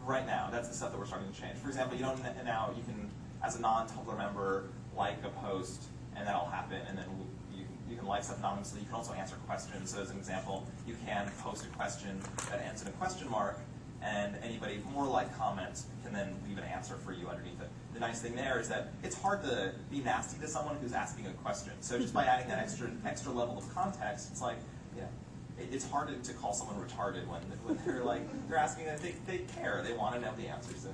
right now, that's the stuff that we're starting to change. For example, you can, as a non-Tumblr member, like a post, and that'll happen, and then you can like stuff anonymously. You can also answer questions. So as an example, you can post a question that ends in a question mark, and anybody more like comments can then leave an answer for you underneath it. The nice thing there is that it's hard to be nasty to someone who's asking a question. So just by adding that extra level of context, it's like, it's hard to call someone retarded when they're asking, they care, they want to know the answers. So,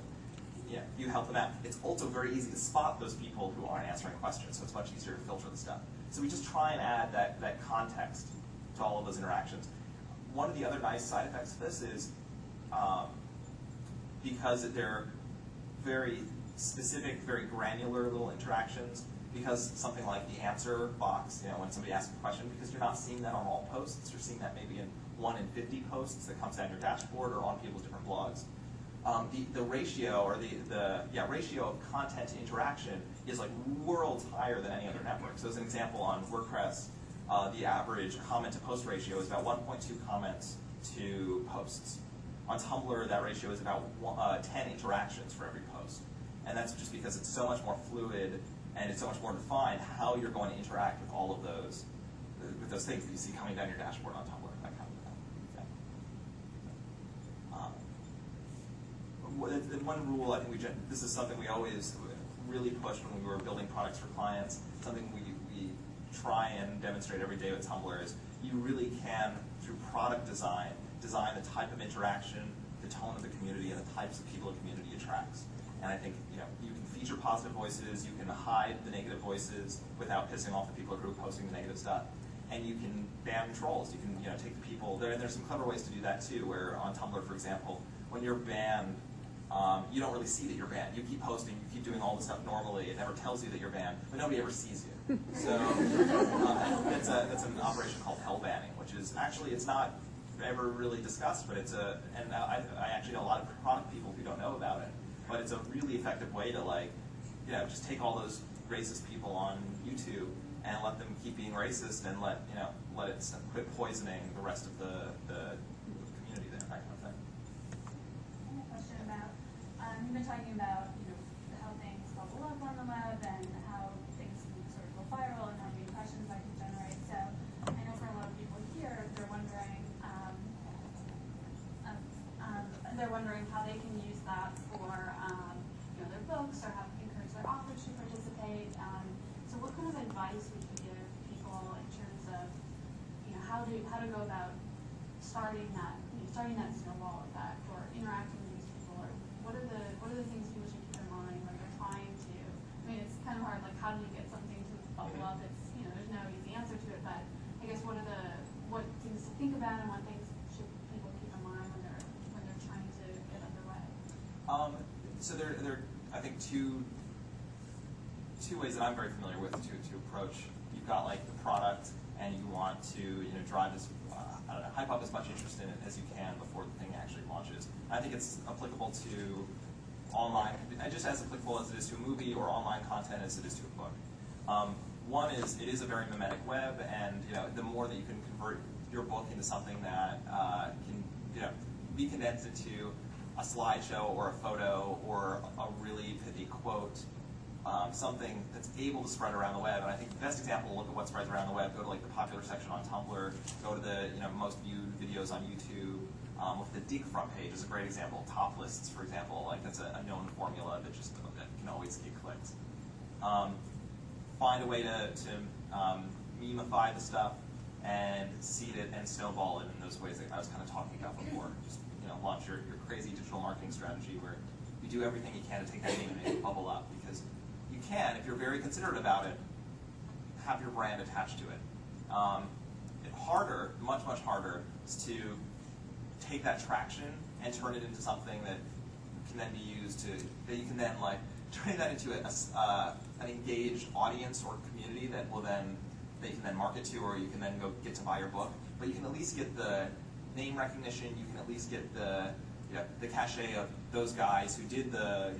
you help them out. It's also very easy to spot those people who aren't answering questions, so it's much easier to filter the stuff. So we just try and add that context to all of those interactions. One of the other nice side effects of this is because they're very specific, very granular little interactions, because something like the answer box, when somebody asks a question, because you're not seeing that on all posts, you're seeing that maybe in 1 in 50 posts that comes down your dashboard or on people's different blogs. The ratio, or the ratio of content to interaction is like worlds higher than any other network. So as an example, on WordPress, the average comment to post ratio is about 1.2 comments to posts. On Tumblr, that ratio is about 10 interactions for every post. And that's just because it's so much more fluid and it's so much more defined how you're going to interact with all of those, with those things that you see coming down your dashboard on Tumblr. That kind of thing. One rule, I think this is something we always really pushed when we were building products for clients, something we try and demonstrate every day with Tumblr is you really can, through product design the type of interaction, the tone of the community, and the types of people the community attracts. And I think you can feature positive voices, you can hide the negative voices without pissing off the people who are posting the negative stuff, and you can ban trolls. You can take the people. There's some clever ways to do that too. Where on Tumblr, for example, when you're banned, you don't really see that you're banned. You keep posting, you keep doing all the stuff normally. It never tells you that you're banned, but nobody ever sees you. So that's an operation called hell banning, which is actually it's not ever really discussed, but it's and I actually know a lot of product people who don't know about it. But it's a really effective way to just take all those racist people on YouTube and let them keep being racist and let it quit poisoning the rest of the community there, that kind of thing. I have a question about you've been talking about how things bubble up on the web and how things can sort of go viral and how many impressions that can generate. So I know for a lot of people here, they're wondering how they can use that for their books or encourage their authors to participate. So what kind of advice would you give people in terms of how to go about starting that snowball effect or interacting with these people, or what are the things people should keep in mind when they're trying to? I mean, it's kind of hard. Like, how do you get something to bubble up? It's there's no easy answer to it, but I guess what things to think about and what things should people keep in mind when they're trying to get underway? So there are, I think, two ways that I'm very familiar with to approach. You've got like the product, and you want to drive this, hype up as much interest in it as you can before the thing actually launches. I think it's applicable to online, just as applicable as it is to a movie or online content as it is to a book. One is it is a very mimetic web, and the more that you can convert your book into something that can be condensed into a slideshow or a photo or a really pithy quote, something that's able to spread around the web. And I think the best example to look at what spreads around the web, go to like the popular section on Tumblr, go to the most viewed videos on YouTube. With the dig front page is a great example. Top lists, for example, like that's a known formula that can always get clicks. Find a way to memify the stuff and seed it and snowball it in those ways that I was kind of talking about before. Just launch your crazy digital marketing strategy where you do everything you can to take that name and make it bubble up, because you can, if you're very considerate about it, have your brand attached to it. Harder, much harder, is to take that traction and turn it into something that can then be used that you can then turn that into an engaged audience or community that they can then market to, or you can then go get to buy your book. But you can at least get the name recognition. You can at least get the cachet of those guys who did the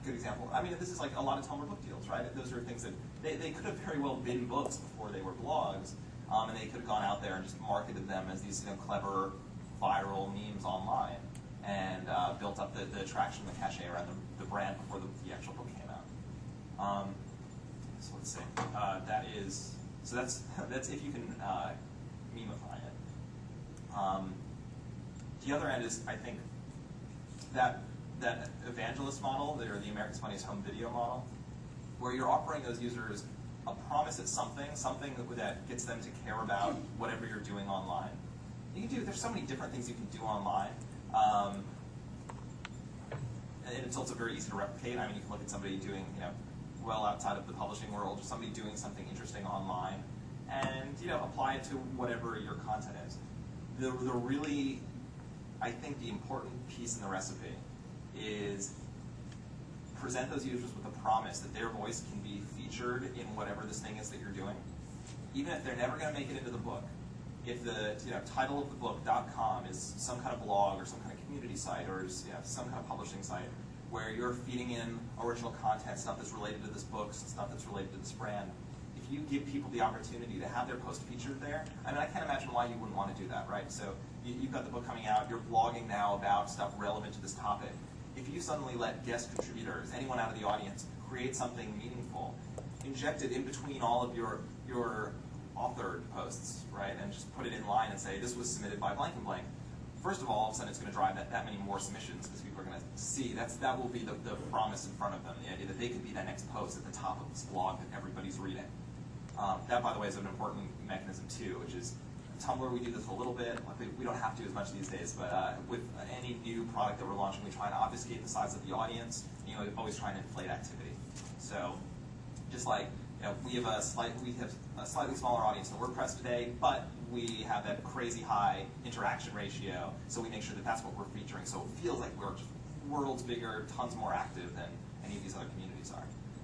good example. I mean, this is like a lot of Tumblr book deals, right? Those are things that they could have very well been books before they were blogs, and they could have gone out there and just marketed them as these clever viral memes online. and built up the attraction, the cachet around the brand before the actual book came out. So let's see. That's if you can memify it. The other end is, I think, that evangelist model, or the America's Funniest Home Video model, where you're offering those users a promise at something that gets them to care about whatever you're doing online. There's so many different things you can do online. And it's also very easy to replicate. I mean, you can look at somebody doing, well outside of the publishing world, or somebody doing something interesting online, and apply it to whatever your content is. The really, I think, the important piece in the recipe is present those users with a promise that their voice can be featured in whatever this thing is that you're doing, even if they're never going to make it into the book. If the title of the book, .com, is some kind of blog or some kind of community site or is, some kind of publishing site where you're feeding in original content, stuff that's related to this book, stuff that's related to this brand, if you give people the opportunity to have their post featured there, I mean, I can't imagine why you wouldn't want to do that, right? So you've got the book coming out, you're blogging now about stuff relevant to this topic. If you suddenly let guest contributors, anyone out of the audience, create something meaningful, inject it in between all of your authored posts, right, and just put it in line and say, this was submitted by blank and blank. First of all of a sudden it's going to drive that many more submissions because people are going to see, that will be the promise in front of them, the idea that they could be that next post at the top of this blog that everybody's reading. That, by the way, is an important mechanism too, which is Tumblr. We do this a little bit. We don't have to as much these days, but with any new product that we're launching, we try and obfuscate the size of the audience. Always try and inflate activity. So, just like we have a slightly smaller audience than WordPress today, but we have that crazy high interaction ratio. So we make sure that that's what we're featuring. So it feels like we're just worlds bigger, tons more active than any of these other communities are.